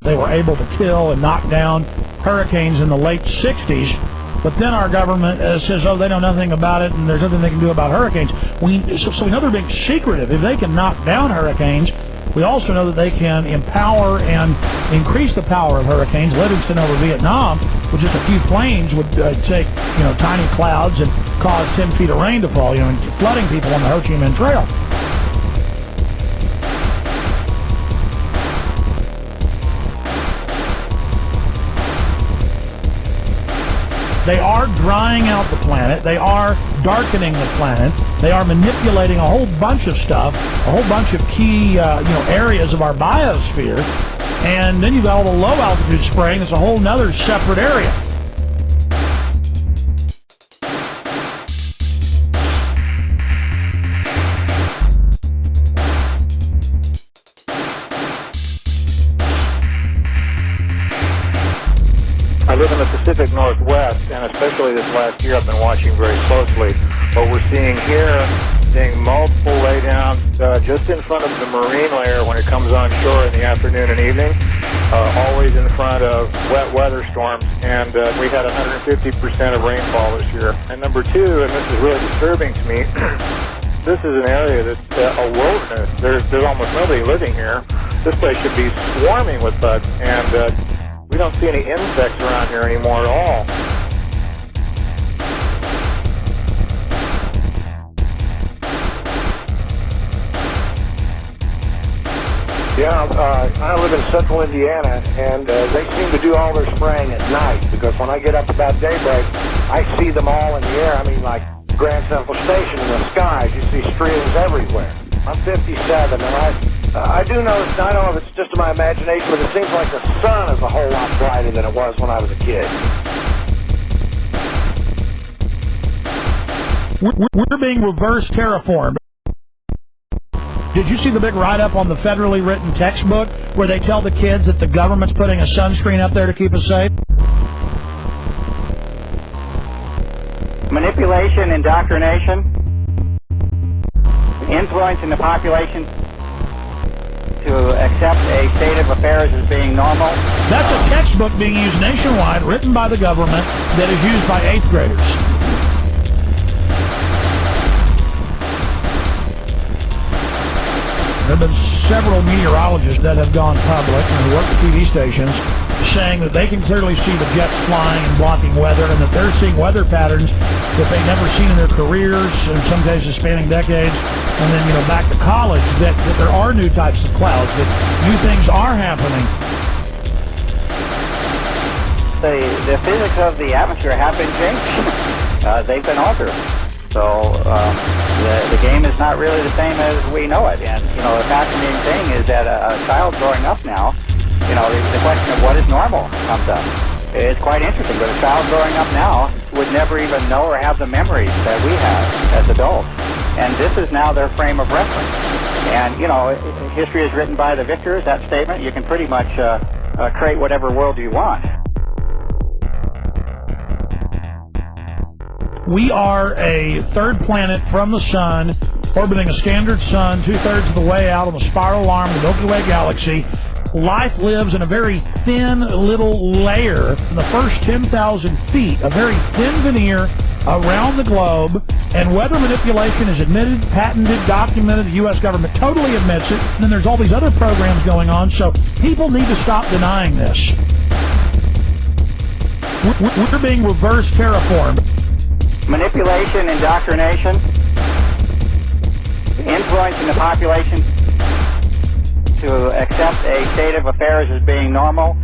They were able to kill and knock down hurricanes in the late 60s. But then our government says, oh, they know nothing about it, and there's nothing they can do about hurricanes. So we know they're being secretive. If they can knock down hurricanes, we also know that they can empower and increase the power of hurricanes. Livingston over Vietnam, with just a few planes, would take tiny clouds and cause 10 feet of rain to fall, and flooding people on the Ho Chi Minh Trail. They are drying out the planet. They are darkening the planet. They are manipulating a whole bunch of stuff, a whole bunch of key, areas of our biosphere. And then you've got all the low altitude spraying. It's a whole nother separate area. I live in the Pacific Northwest, and especially this last year I've been watching very closely. What we're seeing here, seeing multiple laydowns just in front of the marine layer when it comes on shore in the afternoon and evening, always in front of wet weather storms, and we had 150% of rainfall this year. And number two, and this is really disturbing to me, this is an area that's a wilderness. There's almost nobody living here. This place should be swarming with bugs, and we don't see any insects around here anymore at all. Yeah, I live in central Indiana, and they seem to do all their spraying at night, because when I get up about daybreak, I see them all in the air. I mean, like Grand Central Station in the skies, you see streams everywhere. I'm 57, and I do notice, I don't know if it's just my imagination, but it seems like the sun is a whole lot brighter than it was when I was a kid. We're being reverse terraformed. Did you see the big write-up on the federally written textbook where they tell the kids that the government's putting a sunscreen up there to keep us safe? Manipulation, indoctrination, influencing the population to accept a state of affairs as being normal. That's a textbook being used nationwide, written by the government, that is used by 8th graders. There have been several meteorologists that have gone public and worked at TV stations saying that they can clearly see the jets flying and blocking weather, and that they're seeing weather patterns that they've never seen in their careers, in some cases spanning decades. And then, back to college, that there are new types of clouds, that new things are happening. The physics of the atmosphere have been changed. They've been altered. So the game is not really the same as we know it. And, the fascinating thing is that a child growing up now, the question of what is normal comes up. It's quite interesting, but a child growing up now would never even know or have the memories that we have as adults. And this is now their frame of reference. And, history is written by the victors, that statement. You can pretty much create whatever world you want. We are a third planet from the sun, orbiting a standard sun, 2/3 of the way out on the spiral arm of the Milky Way galaxy. Life lives in a very thin little layer in the first 10,000 feet, a very thin veneer around the globe, and weather manipulation is admitted, patented, documented. The U.S. government totally admits it. And then there's all these other programs going on, so people need to stop denying this. We're being reverse terraformed. Manipulation, indoctrination, influencing the population to accept a state of affairs as being normal.